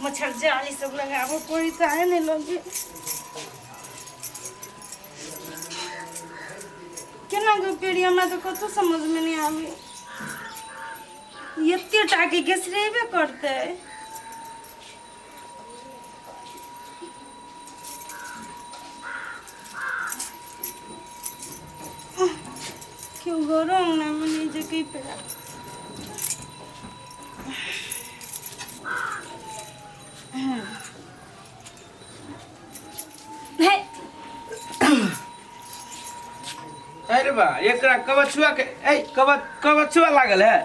मच्छर जाली सब लगाबो पड़ी काहे नहीं लगे केना गो पेड़ी हमरा तो कतो समझ में नहीं आवे एते टाके के श्रेबे करते क्यों गरम ना मने जे की पेड़ा अरे बा एकरा कवचुआ के कवचुआ लागल है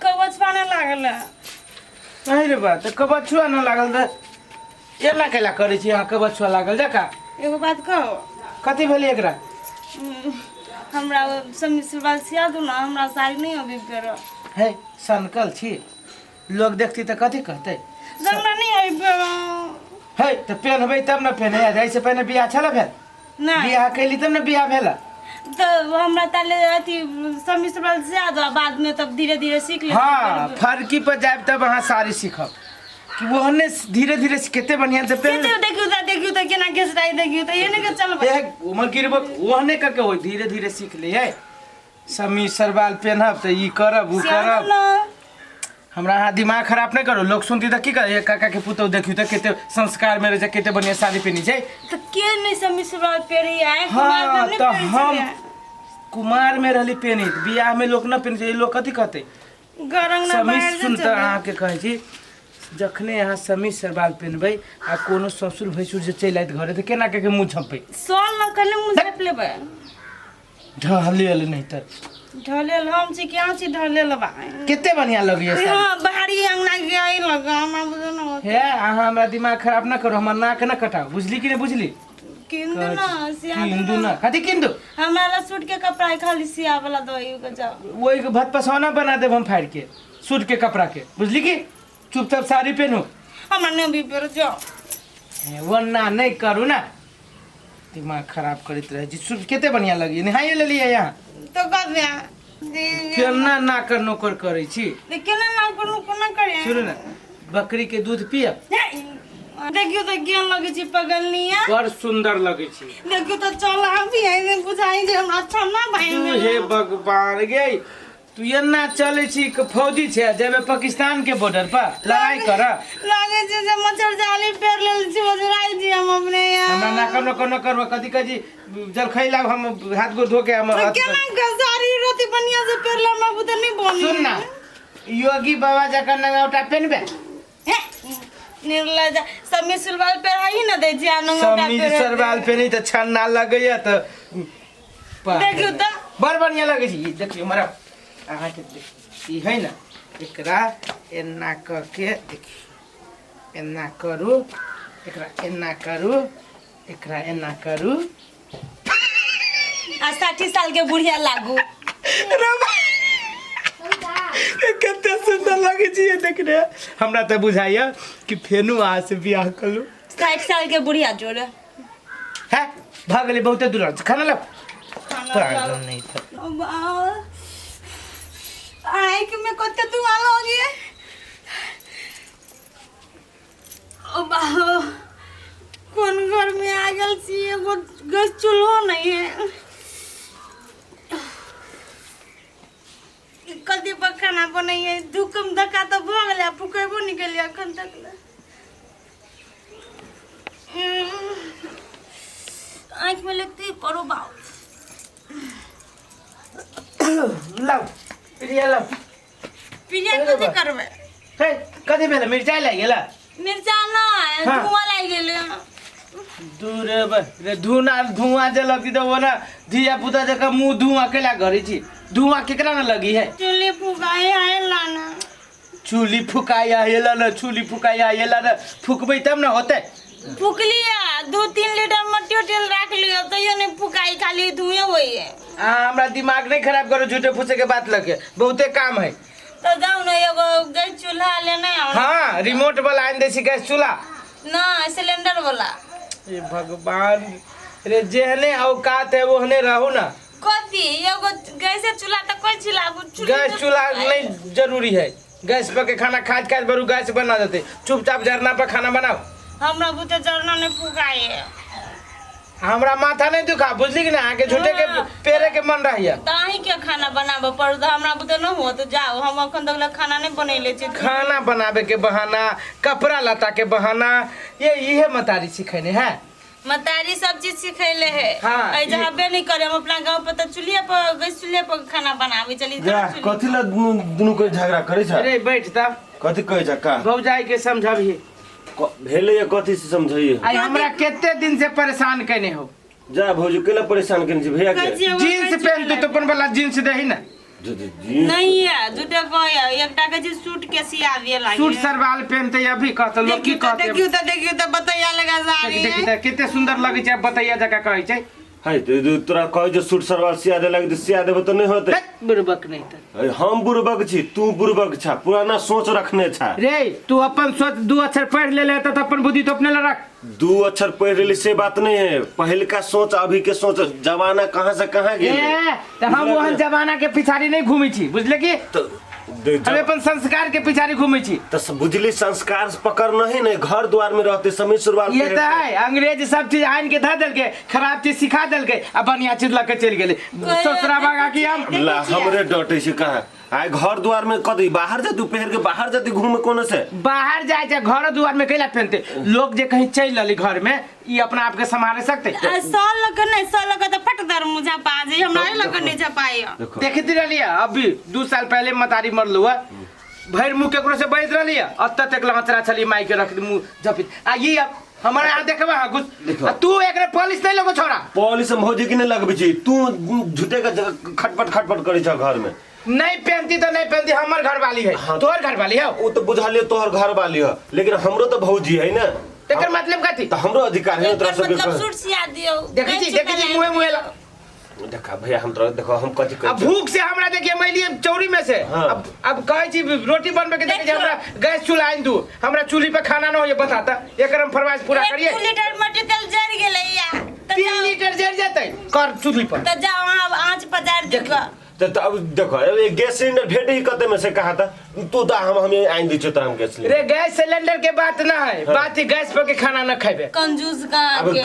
कवच पाने लागल अरे बा तो कवचुआ न लागल त एला केला करे छी यहाँ कवचुआ लागल जका एगो बात कहो कथी भेली एकरा हमरा समी सवाल सिया दो ना हमरा साड़ी नहीं अभी पेर है सनकल छी लोग देखती त कथी कहते हमरा नहीं अभी पेर है त पहनबै तब न पहने जाय से पहले बियाह छला भेल ना बियाह कैली तब न बियाह भेला तो हमरा ताले अथी समी सवाल सिया दो बाद में तब धीरे धीरे सीख ले हाँ फरकी पर जाए तब वहाँ सारी सीखब कि वो हने धीरे धीरे केते बढ़िया से पहन देखियो त केना केसराई देखियो त ये ने के चलबो उमर गिरब ओहने करके हो धीरे धीरे सीख ले है समी सरवाल पहनब त ई करब उ करब हमरा यहाँ दिमाग खराब नहीं करो लोग सुनती त की करे काका के पुतौ देखियो त केते संस्कार में रहे केते बढ़िया साड़ी पहनी छै त के नहीं समी सवाल पेरी है हाँ तो हम कुमार में रहली पहनी बियाह में लोग न पहनी लोग कथी कहते गरंग ना समी बाहर सुन त अहाँ के कहै छी जखने यहाँ समी सरवाल पहनबै आ कोनो ससुर भैसुर जे चलि आइत घरे त केना के मुँह झपै सोल न कने मुंह झप लेबे ढलेल नहीं त ढलेल हम छी क्या छी ढलेल बा केते बढ़िया लगिए हां बाहरी अंगना के आई लगा हमरा बुझो न हे अहाँ हमरा दिमाग खराब न करो हमर नाक न कटाओ बुझली कि नहीं बुझली किंदु ना सिया किंदु ना कथी किंदु हमरा सूट के कपड़ा खाली सिया वाला दई के जाओ वही के भत पसौना बना देब हम फाड़ के सूट के कपड़ा के बुझली कि चुपचाप साड़ी पहनो हमरा ने भी पर जाओ वरना नहीं करू ना दिमाग खराब करत रहे जी सूट केते बढ़िया लगी नहाइए ले लिया यहाँ तो कबे केना ना कर नौकर करे छी केना ना करू कोना करे सुन ना बकरी के दूध पिया देखियो तो केन लगे छी पगलनिया बड़ सुंदर लगे छी देखियो तो चला भी है ने बुझाई जे हमरा अच्छा ना भाई हे भगवान गे तू एना चले छी फौजी छे जेबे पाकिस्तान के बॉर्डर पर लड़ाई कर लागे छे जे मच्छर जाली पेर लेल छी ओजराई जी हम अपने यार हमरा ना करब कदी कदी जल खैला हम हाथ गो धो के हम केना गजारी रोटी बनिया से पेरला हम बुत नहीं बनी सुन ना योगी बाबा जका नंगाउटा पहनबे निर्लज समी सलवार पे आई ना दे जी नंगाउटा समी सरवाल पहनी त छन ना लगैया त देखियो त बड़ बढ़िया लगे छी देखियो हमरा अहाँ के ई है ना एकरा एना क के देखियो एना करू एकरा एना करू एकरा एना करू आ 60 साल के बुढ़िया लागू कते सुंदर लगे छी देखने हमरा त बुझाइया कि फेनु आ से बियाह कलू 60 साल के बुढ़िया जोड़े है भागले बहुते दूर खाना लो प्राण नहीं था आई कि मैं कते तू आलो होगी ओ बाहो कौन घर में आ गल छी एगो गैस चूल्हो नहीं है कदी पर खाना बनाइए धुकम धक्का तो भ गेलै फुकेबो निकलिए अखन तक आँख में लगती करो बाऊ लाओ पिरिया लाओ पिरिया कथी करबे हे कथी भेल मिर्चाई लाग गेला मिर्चा ना धुआं लाग गेलै दूर रे धुआं जे लगी तो वो ना धिया पुता जका मुंह धुआं केला घरे छी धुआं केकरा ना लगी है चूल्ही फुकाई आएला ना चूल्ही फुकाई आएला ना चूल्ही फुकाई आएला ना फुकबै तब ना होते फुकलिया 2-3 लीटर मट्टी तेल रख लियो तो ये नहीं फुकाई खाली धुएं होई है हमरा दिमाग नहीं खराब करो झूठे फूसे के बात लगे बहुते काम है तो जाओ ना एगो गैस चूल्हा लेने आओ हां रिमोट वाला आन देसी गैस चूल्हा ना सिलेंडर वाला ए भगवान रे जेहने औकात है ओहने रहू ना कथी एगो गैस चूल्हा त कोई चूल्हा गैस चूल्हा नहीं जरूरी है गैस पर के खाना खाद खाद बरू गैस बना देते चुपचाप जरना पर खाना बनाओ। हमरा बुते जरना नहीं फुकाए हमरा माथा नहीं दुखा बुझली कि ना आके झूठे के पेरे के मन रही है। ताही के खाना बनाबे पर हमरा बुते न हो तो जाओ हम अखन तक खाना नहीं बनैले छी। खाना बनावे के बहाना कपड़ा लता के बहाना ये मतारी सिखेने है। मतारी सब चीज सिखैले है। हाँ, ऐ जहाबे नहीं करे हम अपना गांव पे तो चूल्हे पर गैस चूल्हे पर खाना बनावे चली। कथी ला दुनु के झगड़ा करे छ? अरे बैठ ता कथी कहे छ का? भौजाई के समझाबी भेले या कथी से समझाइए? आई हमरा केते दिन से परेशान कने हो। जा भौजी केला परेशान कने छी भैया के? जींस पहनते तो अपन वाला जींस देही ना। नहीं है झूठे कह एकटा के जी सूट के सियावे लागे सूट सरवाल पहनते अभी कहत लोग की कहते देखियो तो बताया लगा साड़ी देखी केते सुंदर लगे छै बताइया जका कहै छै। हाय तो तोरा कह जो सूट सलवार सिया दे लगे तो सिया देबो तो नहीं होते। बुरबक नहीं त हम बुरबक छी तू बुरबक छ पुराना सोच रखने छ रे तू अपन सोच दू अक्षर पढ़ ले त अपन बुद्धि तो अपने ला रख। दू अक्षर पढ़ ले से बात नहीं है पहले का सोच अभी के सोच जमाना कहां से कहां गेल त हम ओहन जमाना के पिछाड़ी नहीं घूमी छी बुझले की हम अपन संस्कार के पिछाड़ी घूमे छी। तो बुझली संस्कार पकड़ नहीं नहीं घर द्वार में रहते समीज सुरवाल ये तो है अंग्रेज सब चीज आइन के धर देलके खराब चीज सिखा देलके आ बढ़िया चीज लके चल गेले ससुरा भागा की हम ला हमरे डटे से कहां आय घर द्वार में कदी बाहर जा तू पहर के बाहर जाती घूमे कोन से बाहर जाए छै घर द्वार में कैला पहनते लोग जे कहीं चल लली घर में ई अपना आप के संभाले सकते। साल लग नहीं साल लग तो फट दर मुझा पा जे हमरा लग नहीं छपाई देखती रहलिए अभी 2 साल पहले मतारी मरलु है भैर मुंह केकरो से बैठ रहलिए अत्ता तक लहचरा छली माई के रख मुंह जपित आ ये हमारे यहाँ देखबा हां कुछ तू एकरे पुलिस नहीं लगो छोरा पुलिस में भौजी की नहीं लगबे छी तू झूठे का खटपट करे छ घर में नहीं पहनती तो नहीं पहनती हमर घर वाली है। हाँ, तोहर घर वाली है वो तो बुझा लियो तोहर घर वाली है लेकिन हमरो तो भौजी है ना तेकर मतलब कथी तो हमरो अधिकार है तोरा सब मतलब सूट सिया दियो देखी मुंह देखा भैया हम तो देखो हम कथी अब भूख से हमरा देखिए मैं लिए चौरी में से हाँ। अब कहे छी रोटी बनबे के देखिए हमरा गैस चूल्हा आइन दू हमरा चूल्ही पे खाना न हो ये बताता एकर हम फरमाइश पूरा करिए 1 लीटर मट्टी तेल जर गेलै या 3 लीटर जर जतै कर चूल्ही पर त जाओ वहां आंच पजार देगा तो अब देखो ये गैस सिलेंडर भेटे ही कते में से कहा था तू तो हमें आइन दी तोरा हम गैस रे गैस सिलेंडर के बात ना है हाँ। बात ही गैस पर के खाना न खाइबे कंजूस कहां के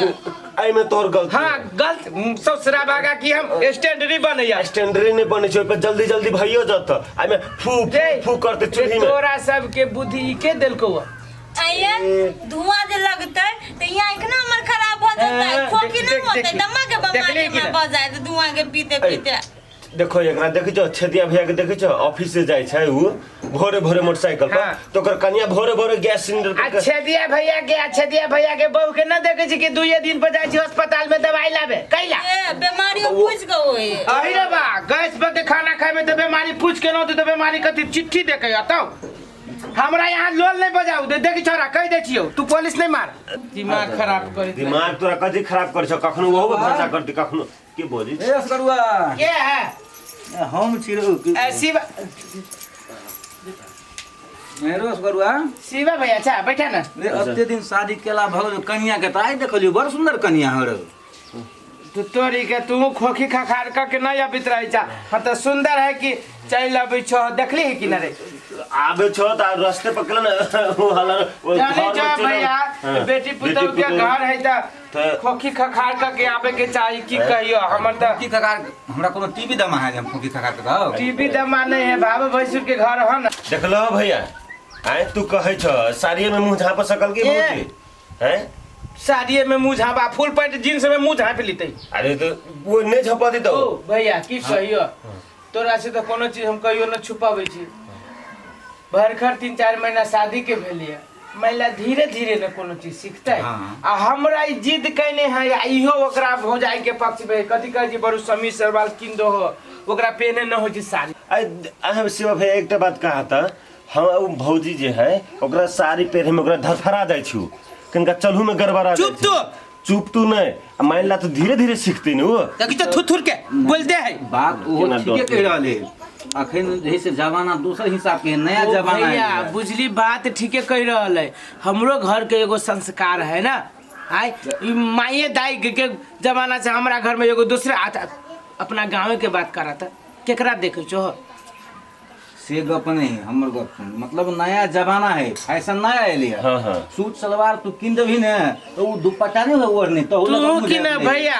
आई में तोहर गलती हां गलत ससुरा भागा की हम स्टैंडरी बनैया स्टैंडरी नहीं बने छै पे जल्दी जल्दी भइयो जात आई में फू करते चूल्ही में तोरा सब के बुद्धि के देलको आइए धुआं जे लगतै त यहाँ इतना हमर खराब हो जाता खोखी नहीं होतै दमा के बीमारी में भ जाय धुआं के पीते पीते देखो एकरा देखै छ छेदिया भैया के देखै छ ऑफिस से जाय छै उ भोरे भोरे मोटरसाइकिल पर हाँ। तो कर कनिया भोरे भोरे गैस सिलेंडर पे छेदिया भैया के बहू के न देखे छी कि 2 दिन पर जाय छी अस्पताल में दवाई लाबे कैला ए बीमारी पूछ के होय अहि रे बा गैस पर के खाना खाए में तो बीमारी पूछ के न तो बीमारी कथि चिट्ठी दे के आतो हमरा यहाँ लोल नहीं बजाऊ देखी छोरा कह दे छियो तू पुलिस नहीं मार दिमाग खराब कर दिमाग तोरा कथि खराब कर छ कखनो ओहो भाषा करती कखनो के बोली ए असगरुआ के है हम छिरो शिवा मेरो असगरुआ शिवा भैया अच्छा बैठा ना रे अत्ते दिन शादी केला भगल कन्या के ताई देखलियो बड़ सुंदर कन्या हर तू तोरी के तू खोखी खखार का के नहीं अबित रही जा हां तो सुंदर है कि चल अबै छ देखली है कि ना रे आबे छ त रास्ते पकड़ न हला जाने जा भैया बेटी पुतौ के घर है त खोखी खखार का के आबे के चाहिए की कहियो हमर त की ककार हमरा कोनो टीवी दमा है हम की ककार के गाओ टीवी दमा नहीं है बाबा भैंसुर के घर है ना देखलो भैया आए तू कहै छ साड़िए में मुंह झाप सकल के बोली हैं साड़िए में मुंह झापा फुल पैंट जींस में मुंह झाप लेते अरे तो वो नहीं झपा दी तो ओ भैया की कहियो तोरा से तो कोनो चीज हम कहियो न छुपाबै छी भरखर 3-4 महीना शादी के भेलिए महिला धीरे धीरे न कोनो चीज सीखते आ हमरा ई जिद कहने है इहो ओकरा हो जाए के पक्ष में कथि कह जी बड़ू समी सरवाल किन दो हो ओकरा पहने न हो जी साड़ी आ शिवा भैया एकटा बात कहा था हम भौजी जे है ओकरा साड़ी पहने में ओकरा धरफरा जाय छु कनका चलहु में गड़बड़ा चुप तू नहीं मान ला तो धीरे धीरे सीखती न वो देखि तो थुथुर के बोलते है बात वो ठीके कह रहले अखन जैसे जमाना दूसर हिसाब के नया जमाना है भैया बुझली बात ठीके कह रहल है हमरो घर के एगो संस्कार है ना आय माये दाई के जमाना से हमरा घर में एगो दूसरे आता अपना गांव के बात करा था केकरा देखे छो से गप नहीं हमर गप सुन मतलब नया जमाना है फैशन नया आइले है हाँ हाँ सूट सलवार तू किन देबी ने तो वो दुपट्टा नहीं हो ओढ़नी तो तू कि ना भैया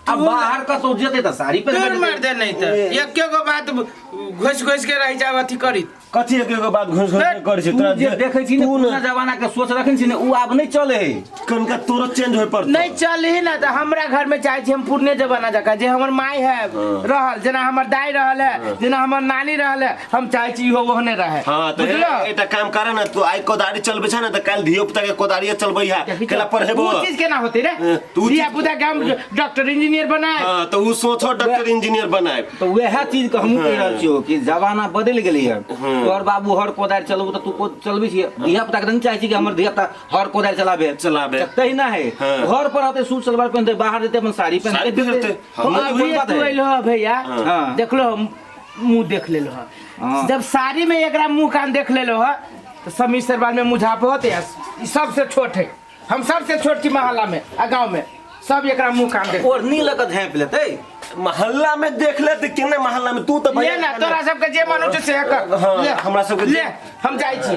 अब बाहर का तो जेते त साड़ी पे तोर मार दे नहीं त एक गो बात घोष के रह जाव अथी करी कथी एक एगो बात घुस कर छै तू जे देखै छी ने पुराना जमाना के सोच रखन छी ने उ आब नहीं चले है कनका तुरंत चेंज होय पड़त नहीं चल ही ना त हमरा घर में चाहे छी हम पुरने जमाना जका जे हमर माई है रहल जेना हमर दाई रहल है जेना हमर नानी रहल है हम चाहे छी हो ओहने रहे हां तो एटा काम करे ना तू आई कोदारी चलबे छ ना त काल धियो पुता के कोदारी चलबै है केला पढ़ेबो वो चीज केना होते रे धिया पुता के हम डॉक्टर इंजीनियर बनाए हां तो उ सोचो डॉक्टर इंजीनियर बनाए तो वह चीज के हम कह रहल छियो कि जमाना बदल गेलै है तोर बाबू हर कोदारि चलबू त तू चलबी छी धिया पुता के नहीं चाहे छी कि हमर धिया पुता हर कोदारि चलाबे तही ना है घर पर आते सूट सलवार पहनते बाहर देते अपन साड़ी पहनते तू अइलो भैया देखलो मुंह देख लेलो ह जब साड़ी में एकरा मुंह कान देख लेलो ह तो समीर सरवाल में मुझापो होते है सबसे छोट है हम सबसे छोट की मोहल्ला में आ गांव में सब एकरा मुंह कान देख ओढ़नी लग झाँप लेते मोहल्ला में देख ले त केने मोहल्ला में तू त ले ना तोरा सबके जे मन हो से कर हां हमरा सबके ले हम जाइ छी